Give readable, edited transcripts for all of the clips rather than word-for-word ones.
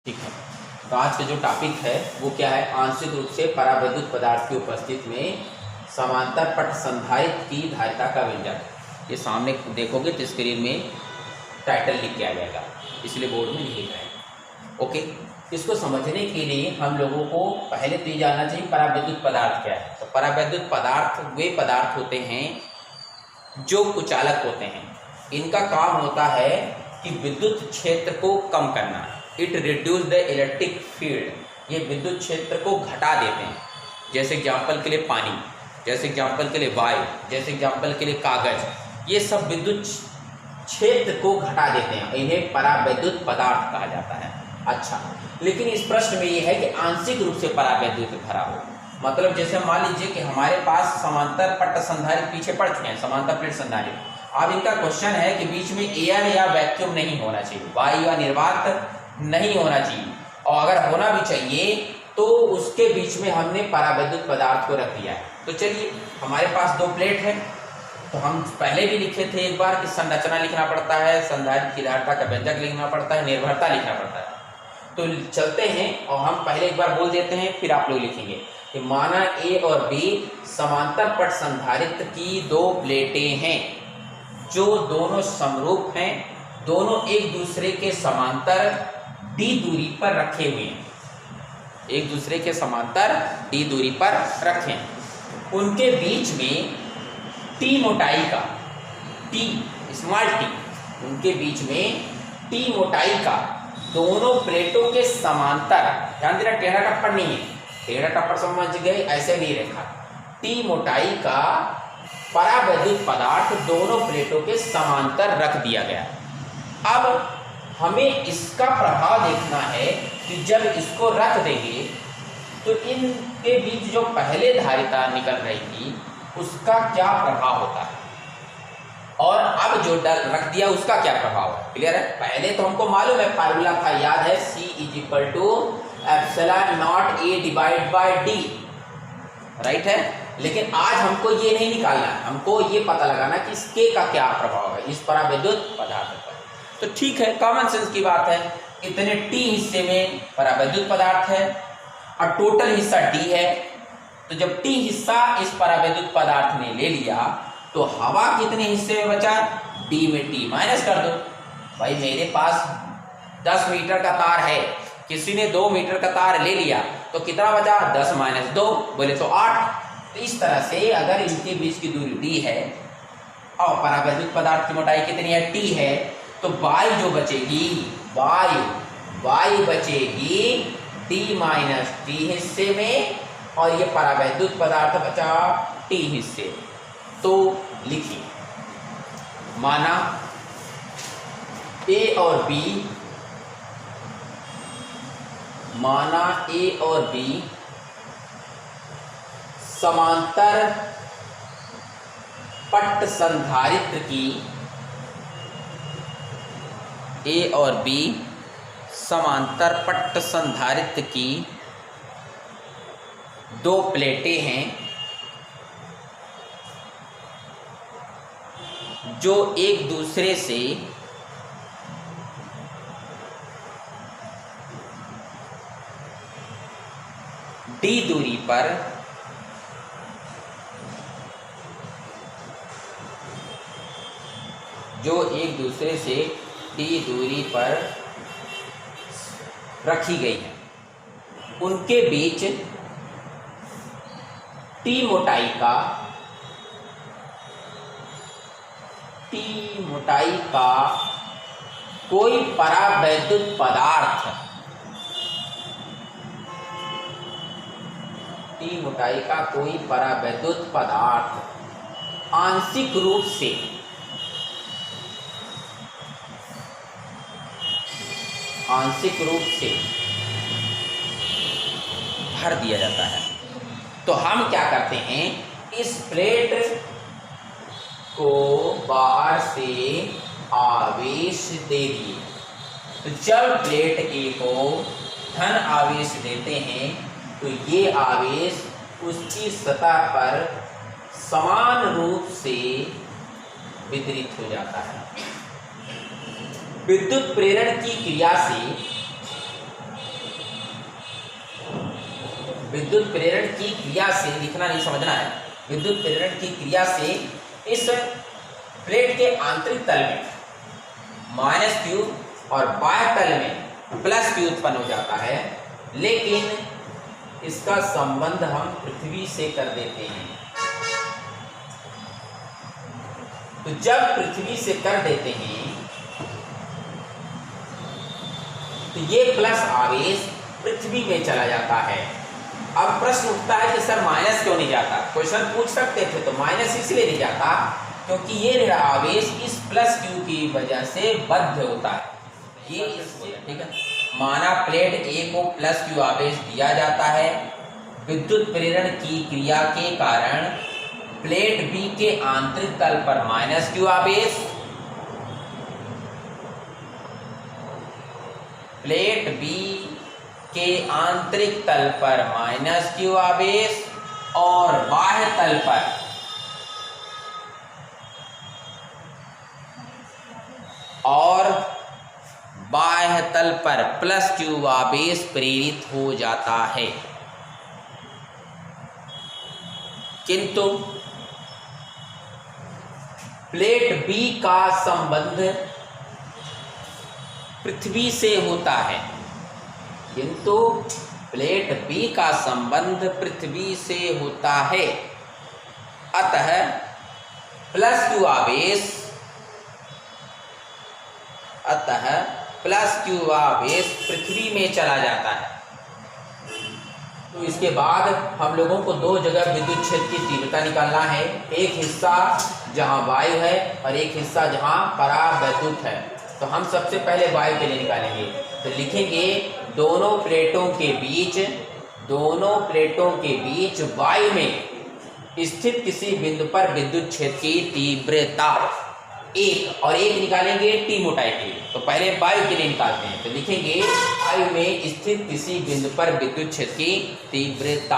ठीक है। तो आज का जो टॉपिक है वो क्या है, आंशिक रूप से परावैद्युत पदार्थ की उपस्थिति में समांतर पट संधारित्र की धारिता का व्यंजक। ये सामने देखोगे तो स्क्रीन में टाइटल लिख के आ जाएगा, इसलिए बोर्ड में लिख जाएगा। ओके, इसको समझने के लिए हम लोगों को पहले तो ये जानना चाहिए परावैद्युत पदार्थ क्या है। तो परावैद्युत पदार्थ वे पदार्थ होते हैं जो कुचालक होते हैं। इनका काम होता है कि विद्युत क्षेत्र को कम करना। It reduce the electric field. ये विद्युत क्षेत्र को घटा देते हैं। जैसे एग्जाम्पल के लिए पानी, जैसे एग्जाम्पल के लिए वायु, जैसे एग्जाम्पल के लिए कागज, ये सब विद्युत क्षेत्र को घटा देते हैं। इन्हें परावैद्युत पदार्थ कहा जाता है। अच्छा, लेकिन इस प्रश्न में ये है कि आंशिक रूप से परावैद्युत भरा हो, मतलब जैसे मान लीजिए कि हमारे पास समांतर पट्ट संधारित्र पीछे पड़ चुके हैं, समांतर प्लेट संधारित्र। अब इनका क्वेश्चन है कि बीच में एयर या वैक्यूम नहीं होना चाहिए, वायु या निर्वात नहीं होना चाहिए, और अगर होना भी चाहिए तो उसके बीच में हमने परावैद्युत पदार्थ को रख दिया है। तो चलिए, हमारे पास दो प्लेट है, तो हम पहले भी लिखे थे एक बार कि संरचना लिखना पड़ता है, संधारित्र की धारिता का व्यंजक लिखना पड़ता है, निर्भरता लिखना पड़ता है। तो चलते हैं और हम पहले एक बार बोल देते हैं, फिर आप लोग लिखेंगे कि माना ए और बी समांतर पट संधारित्र की दो प्लेटें हैं जो दोनों समरूप हैं, दोनों एक दूसरे के समांतर d दूरी पर रखे हुए हैं, एक दूसरे के समांतर d दूरी पर रखें। उनके बीच में t मोटाई का, t स्मॉल t, उनके बीच में t मोटाई का दोनों प्लेटों के समांतर, ध्यान देना टेढ़ा टप्पड़ नहीं है, टेढ़ा टप्पड़ समझ गए, ऐसे नहीं रखा, t मोटाई का परावैद्युत पदार्थ दोनों प्लेटों के समांतर रख दिया गया। अब हमें इसका प्रभाव देखना है कि जब इसको रख देंगे तो इनके बीच जो पहले धारिता निकल रही थी उसका क्या प्रभाव होता है, और अब जो रख दिया उसका क्या प्रभाव है। क्लियर है? पहले तो हमको मालूम है, फार्मूला था, याद है, C = ε0A/d, राइट है। लेकिन आज हमको ये नहीं निकालना है, हमको ये पता लगाना कि इसके का क्या प्रभाव है इस परावैद्युत पदार्थ पर। तो ठीक है, कॉमन सेंस की बात है, इतने t हिस्से में परावैद्युत पदार्थ है और टोटल हिस्सा d है। तो जब t हिस्सा इस परावैद्युत पदार्थ ने ले लिया तो हवा कितने हिस्से में बचा, d में t माइनस कर दो। भाई मेरे पास 10 मीटर का तार है, किसी ने 2 मीटर का तार ले लिया तो कितना बचा, 10 - 2 बोले तो 8। तो इस तरह से अगर इनके बीच की दूरी d है और परावैद्युत पदार्थ की मोटाई कितनी है, t है, तो वायु जो बचेगी, वायु बचेगी d - t हिस्से में, और ये परावैद्युत पदार्थ बचा t हिस्से। तो लिखिए, माना A और B समांतर पट्ट संधारित्र की, A और B समांतर पट्ट संधारित्र की दो प्लेटें हैं जो एक दूसरे से d दूरी पर दूरी पर रखी गई है। उनके बीच t मोटाई का कोई परावैद्युत पदार्थ, t मोटाई का कोई परावैद्युत पदार्थ आंशिक रूप से भर दिया जाता है। तो हम क्या करते हैं, इस प्लेट को बाहर से आवेश दे दिए। तो जब प्लेट A को धन आवेश देते हैं तो ये आवेश उसकी सतह पर समान रूप से वितरित हो जाता है। विद्युत प्रेरण की क्रिया से विद्युत प्रेरण की क्रिया से, लिखना नहीं समझना है, विद्युत प्रेरण की क्रिया से इस प्लेट के आंतरिक तल में -q और बाह्य तल में +q उत्पन्न हो जाता है, लेकिन इसका संबंध हम पृथ्वी से कर देते हैं। तो जब पृथ्वी से कर देते हैं तो ये प्लस आवेश पृथ्वी में चला जाता है। अब प्रश्न उठता है कि सर माइनस क्यों नहीं जाता? क्वेश्चन पूछ सकते थे, तो माइनस इसलिए नहीं जाता क्योंकि ये ऋण आवेश इस +q की वजह से बद्ध होता है। ये ठीक है, माना प्लेट A को +q आवेश दिया जाता है, विद्युत प्रेरण की क्रिया के कारण प्लेट B के आंतरिक तल पर -q आवेश, प्लेट B के आंतरिक तल पर -q आवेश और बाह्य तल पर +q आवेश प्रेरित हो जाता है। किंतु प्लेट B का संबंध पृथ्वी से होता है, किंतु प्लेट B का संबंध पृथ्वी से होता है, अतः +q आवेश पृथ्वी में चला जाता है। तो इसके बाद हम लोगों को दो जगह विद्युत क्षेत्र की तीव्रता निकालना है, एक हिस्सा जहां वायु है और एक हिस्सा जहां परावैद्युत है। तो हम सबसे पहले वायु के लिए निकालेंगे, तो लिखेंगे दोनों प्लेटों के बीच वायु में स्थित किसी बिंदु पर विद्युत क्षेत्र की तीव्रता एक, और एक निकालेंगे टी मोटाई के लिए। तो पहले वायु के लिए निकालते हैं, तो लिखेंगे वायु में स्थित किसी बिंदु पर विद्युत क्षेत्र की तीव्रता।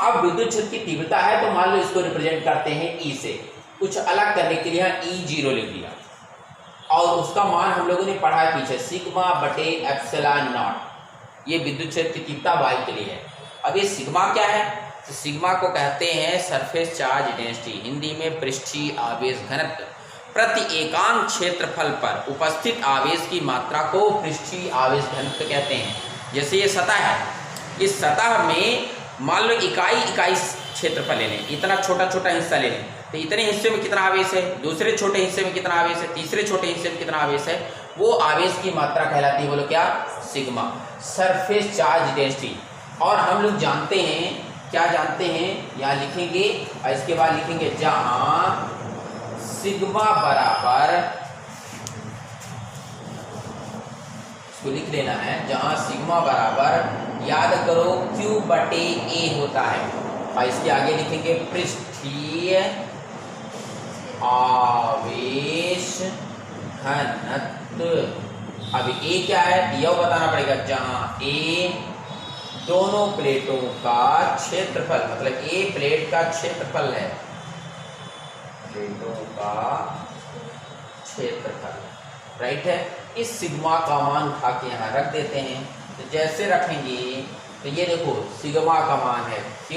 अब विद्युत क्षेत्र की तीव्रता है तो मान लो इसको रिप्रेजेंट करते हैं ई से, कुछ अलग करने के लिए E0 लिख दिया, और उसका मान हम लोगों ने पढ़ा है पीछे σ/ε0। ये विद्युत क्षेत्र की तीव्रता वायु के लिए है। अब ये सिग्मा क्या है? तो सिग्मा को कहते हैं सरफेस चार्ज डेंसिटी, हिंदी में पृष्ठीय आवेश घनत्व। प्रति एकांक क्षेत्रफल पर उपस्थित आवेश की मात्रा को पृष्ठीय आवेश घनत्व कहते हैं। जैसे ये सतह है, इस सतह में मान लो इकाई क्षेत्रफल ले लें, इतना छोटा हिस्सा ले लें, तो इतने हिस्से में कितना आवेश है, दूसरे छोटे हिस्से में कितना आवेश है, तीसरे छोटे हिस्से में कितना आवेश है, वो आवेश की मात्रा कहलाती है, बोलो क्या? Sigma, surface charge density. और हम लोग जानते हैं, क्या जानते हैं, यहाँ लिखेंगे और इसके बाद लिखेंगे जहां सिग्मा बराबर, इसको लिख लेना है, जहां सिग्मा बराबर याद करो Q/A होता है, और इसके आगे लिखेंगे पृष्ठीय आवेश घनत्व। अब A क्या है यह बताना पड़ेगा, जहां A दोनों प्लेटों का क्षेत्रफल, मतलब A प्लेट का क्षेत्रफल है, प्लेटों का क्षेत्रफल, राइट है। इस सिग्मा का मान उठा के यहाँ रख देते हैं। तो जैसे रखेंगे तो ये देखो सिग्मा का मान है Q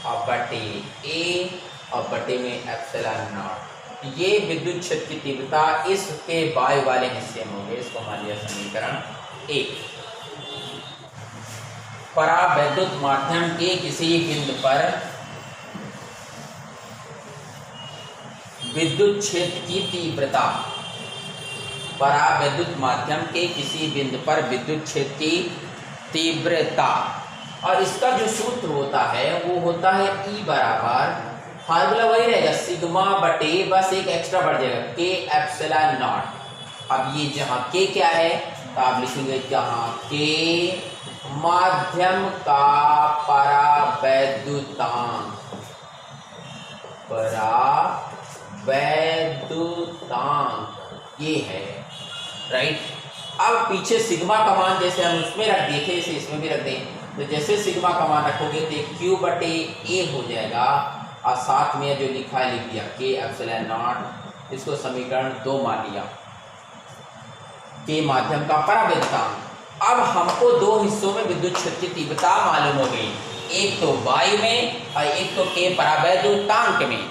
और बटे A और बटे में ε0। ये विद्युत क्षेत्र की तीव्रता इसके वायु वाले हिस्से में होगी। इसको मान लिया समीकरण 1। परावैद्युत माध्यम के किसी बिंदु पर विद्युत क्षेत्र की तीव्रता, परावैद्युत माध्यम के किसी बिंदु पर विद्युत क्षेत्र की तीव्रता, और इसका जो सूत्र होता है वो होता है E बराबर, फार्मूला वही रहेगा सिग्मा बटे, बस एक एक्स्ट्रा बढ़ जाएगा K/ε0। अब ये जहाँ K क्या है तो आप लिखेंगे जहाँ K माध्यम का परावैद्युतांक, ये है, राइट। अब पीछे सिग्मा का मान जैसे हम उसमें रख दिए थे, इसे इसमें भी रख दें, तो जैसे सिग्मा का मान रखोगे तो Q/A हो जाएगा, और साथ में जो लिखा है लिख दिया K/ε0। इसको समीकरण 2 मान लिया। K माध्यम का परावैद्युतांक, अब हमको दो हिस्सों में विद्युत क्षेत्र की तीव्रता मालूम हो गई, एक तो वायु में और एक तो के परावैद्युतांक में।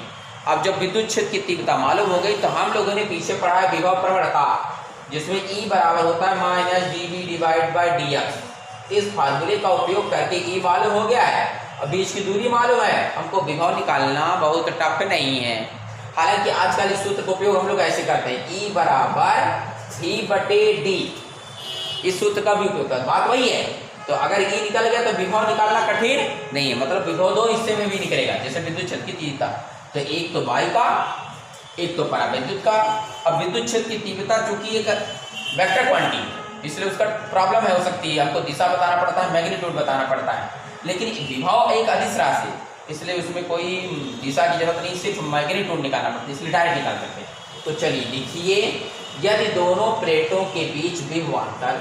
अब जब विद्युत क्षेत्र की तीव्रता मालूम हो गई तो हम लोगों ने पीछे पढ़ा है विभव प्रवणता, जिसमें E बराबर होता है minus dV divide by dx। इस फार्मूले का उपयोग करके E मालूम हो गया है, अब बीच की दूरी मालूम है, हमको विभव निकालना बहुत टफ नहीं है। हालांकि आजकल इस सूत्र का उपयोग हम लोग ऐसे करते हैं, E बराबर V/D, इस सूत्र का भी उपयोग करते, बात वही है। तो अगर E निकल गया तो विभव निकालना कठिन नहीं है, मतलब विभव दो हिस्से में भी निकलेगा, जैसे विद्युत क्षेत्र की तीव्रता, तो एक तो वायु का एक तो परावैद्युत का। अब विद्युत क्षेत्र की तीव्रता चूंकि एक वेक्टर क्वांटिटी, इसलिए उसका प्रॉब्लम है हो सकती है, हमको दिशा बताना पड़ता है, मैग्नीट्यूड बताना पड़ता है, लेकिन विभव एक अदिश राशि, इसलिए उसमें कोई दिशा की जरूरत नहीं, सिर्फ मैग्नीट्यूड निकालना पड़ता है, इसलिए डायरेक्ट निकाल सकते हैं। तो चलिए लिखिए, यदि दोनों प्लेटों के बीच विभवांतर,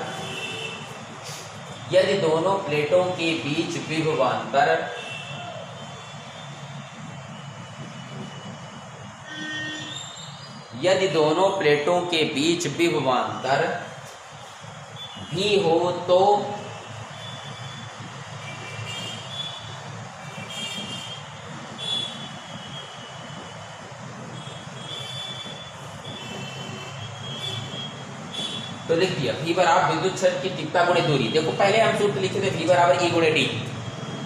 यदि दोनों प्लेटों के बीच विभवांतर यदि दोनों प्लेटों के बीच विभवांतर भी हो तो लिख दिया V बराबर विद्युत क्षेत्र की तीव्रता गुणे दूरी। देखो पहले हम सूत्र लिखे थे V बराबर E गुणे D,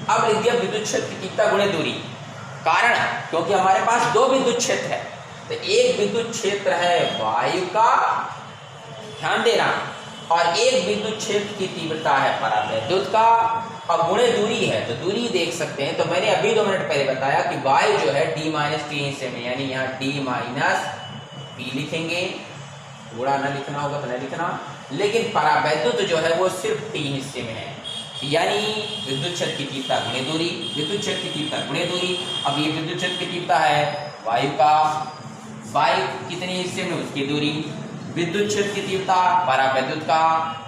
अब लिख दिया विद्युत क्षेत्र की तीव्रता गुणे दूरी। कारण क्योंकि हमारे पास दो विद्युत क्षेत्र है, तो एक विद्युत क्षेत्र है वायु का, ध्यान देना, और एक विद्युत क्षेत्र की तीव्रता है परावैद्युत का, और गुणे दूरी है, तो दूरी देख सकते हैं। तो मैंने अभी 2 मिनट पहले बताया कि वायु जो है D - T हिस्से में, यानी यहाँ D - P लिखेंगे, गुणा न लिखना होगा तो नहीं लिखना, लेकिन परावैद्युत जो है वो सिर्फ T हिस्से में है, यानी विद्युत क्षेत्र की तीव्रता गुणे दूरी, विद्युत क्षेत्र की तीव्रता गुणे दूरी। अब ये विद्युत क्षेत्र की तीव्रता है वायु का, वायु कितने हिस्से में उसकी दूरी, विद्युत क्षेत्र की तीव्रता परावैद्युत का,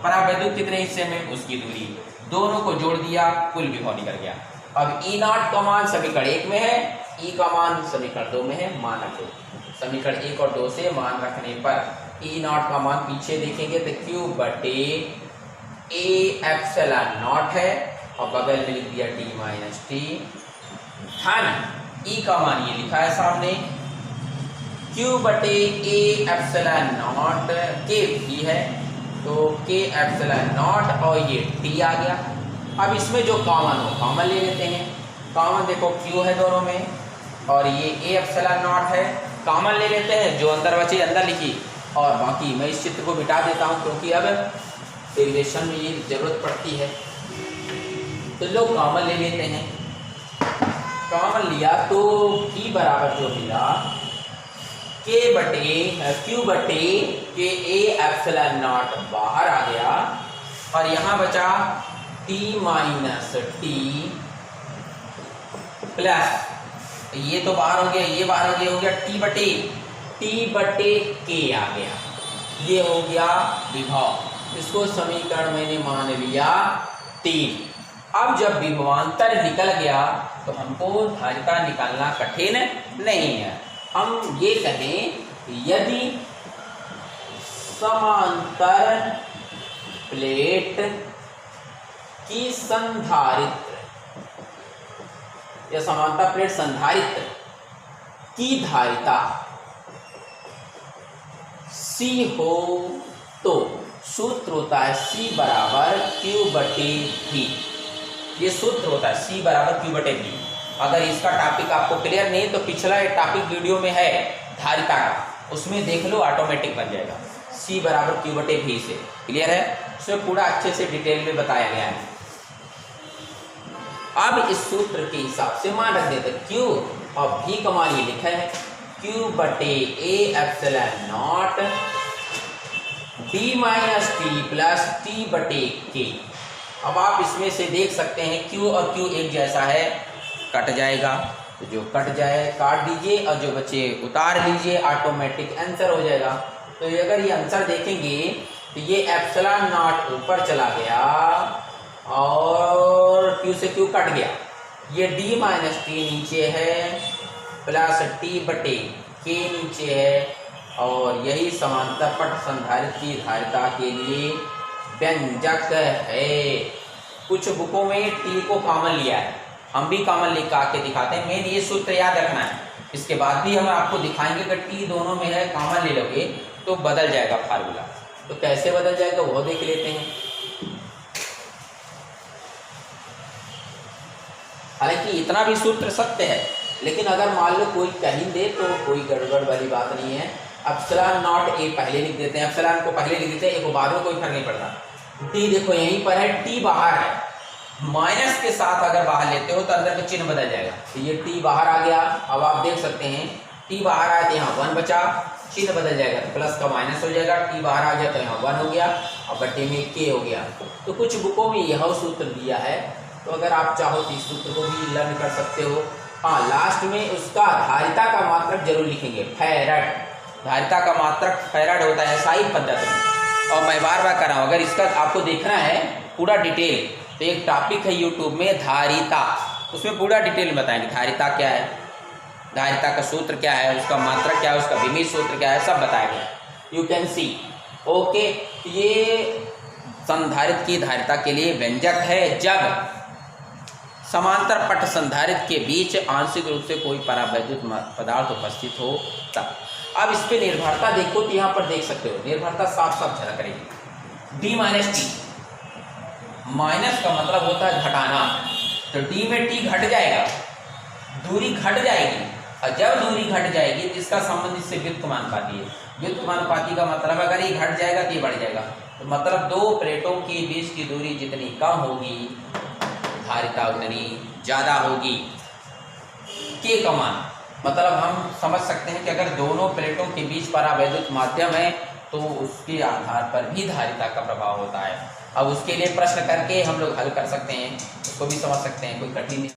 परावैद्युत कितने हिस्से में उसकी दूरी, दोनों को जोड़ दिया, कुल विभव निकल गया। अब E0 का मान समीकरण 1 में है, E का मान समीकरण 2 में है, मान रखो। समीकरण 1 और 2 से मान रखने पर E0 का मान पीछे देखेंगे तो Q/A ε0 है, और बगल में लिख दिया D - T, था ना। E का मान ये लिखा है सामने, Q/A ε0 K भी है, तो K ε0 और ये T आ गया। अब इसमें जो कॉमन हो कॉमन ले लेते हैं। कॉमन देखो Q है दोनों में, और ये A ε0 है, कॉमन ले लेते हैं, जो अंदर बचे अंदर लिखी, और बाकी मैं इस चित्र को मिटा देता हूँ क्योंकि अब डेरिवेशन में ये जरूरत पड़ती है। तो लोग कॉमन ले लेते हैं, कॉमन लिया तो P बराबर जो मिला Q/A ε0 बाहर आ गया, और यहाँ बचा T - T प्लस, ये तो बाहर हो गया, ये बाहर हो गया, T/K आ गया, ये हो गया विभव। इसको समीकरण मैंने मान लिया 3। अब जब विभवांतर निकल गया तो हमको धारिता निकालना कठिन नहीं है। हम ये कहें यदि समांतर प्लेट की संधारित्र या समांतर प्लेट संधारित्र की धारिता C हो तो सूत्र होता है C बराबर Q/V। ये सूत्र होता है C बराबर Q/V। अगर इसका टॉपिक आपको क्लियर नहीं तो पिछला एक टॉपिक वीडियो में है धारिता का, उसमें देख लो, ऑटोमेटिक बन जाएगा। C बराबर Q/V से क्लियर है, उसमें पूरा अच्छे से डिटेल में बताया गया है। अब इस सूत्र के हिसाब से मान रख देते Q और V का मान ये लिखा है Q/A ε0 D - T plus T/K। अब आप इसमें से देख सकते हैं Q और Q एक जैसा है, कट जाएगा, तो जो कट जाए काट दीजिए और जो बचे उतार लीजिए, ऑटोमेटिक आंसर हो जाएगा। तो अगर ये आंसर देखेंगे तो ये ε0 ऊपर चला गया और Q से Q कट गया, ये D - T नीचे है प्लस T/K नीचे है, और यही समांतर पट संधारित्र की धारिता के लिए व्यंजक है। कुछ बुकों में टी को कॉमन लिया है, हम भी कॉमन लिख के दिखाते हैं। मेन ये सूत्र याद रखना है, इसके बाद भी हम आपको दिखाएंगे कि टी दोनों में है, कॉमन ले लोगे तो बदल जाएगा फार्मूला। तो कैसे बदल जाएगा वो देख लेते हैं। हालांकि इतना भी सूत्र सत्य है, लेकिन अगर मान लो कोई कहीं दे तो कोई गड़बड़ वाली बात नहीं है। एप्सिलॉन नॉट ए पहले लिख देते हैं, एप्सिलॉन को पहले लिख देते हैं, एक बाद में कोई फर्क नहीं पड़ता। टी देखो यहीं पर है, टी बाहर है, माइनस के साथ अगर बाहर लेते हो तो अंदर का चिन्ह बदल जाएगा। तो ये टी बाहर आ गया, अब आप देख सकते हैं टी बाहर आया तो यहाँ 1 बचा, चिन्ह बदल जाएगा तो प्लस का माइनस हो जाएगा। टी बाहर आ गया तो यहाँ 1 हो गया और बट्टे में के हो गया। तो कुछ बुकों में यह सूत्र दिया है, तो अगर आप चाहो तो इस सूत्र को भी लर्न कर सकते हो। हाँ, लास्ट में उसका धारिता का मात्रक जरूर लिखेंगे, फैराड। धारिता का मात्रक फैराड होता है SI पद्धति में। और मैं बार बार कर रहा हूँ, अगर इसका आपको देखना है पूरा डिटेल तो एक टॉपिक है यूट्यूब में धारिता, उसमें पूरा डिटेल बताएंगे धारिता क्या है, धारिता का सूत्र क्या है, उसका मात्रक क्या है, उसका विमीय सूत्र क्या है, सब बताएंगे। You can see. ओके, ये संधारित्र की धारिता के लिए व्यंजक है जब समांतर पट संधारित्र के बीच आंशिक रूप से कोई परावैद्युत पदार्थ उपस्थित हो तब। अब इस पे निर्भरता देखो तो यहाँ पर देख सकते हो, निर्भरता साफ साफ झलक करेगी। डी माइनस टी, माइनस का मतलब होता है घटाना, तो डी में टी घट जाएगा, दूरी घट जाएगी। और जब दूरी घट जाएगी तो इसका संबंध इससे व्युत्क्रमानुपाती है। व्युत्क्रमानुपाती का मतलब अगर ये घट जाएगा तो ये बढ़ जाएगा, तो मतलब दो प्लेटों के बीच की दूरी जितनी कम होगी धारिता उतनी ज़्यादा होगी। के का मान मतलब हम समझ सकते हैं कि अगर दोनों प्लेटों के बीच परावैद्युत माध्यम है तो उसके आधार पर भी धारिता का प्रभाव होता है। अब उसके लिए प्रश्न करके हम लोग हल कर सकते हैं, उसको भी समझ सकते हैं, कोई कठिन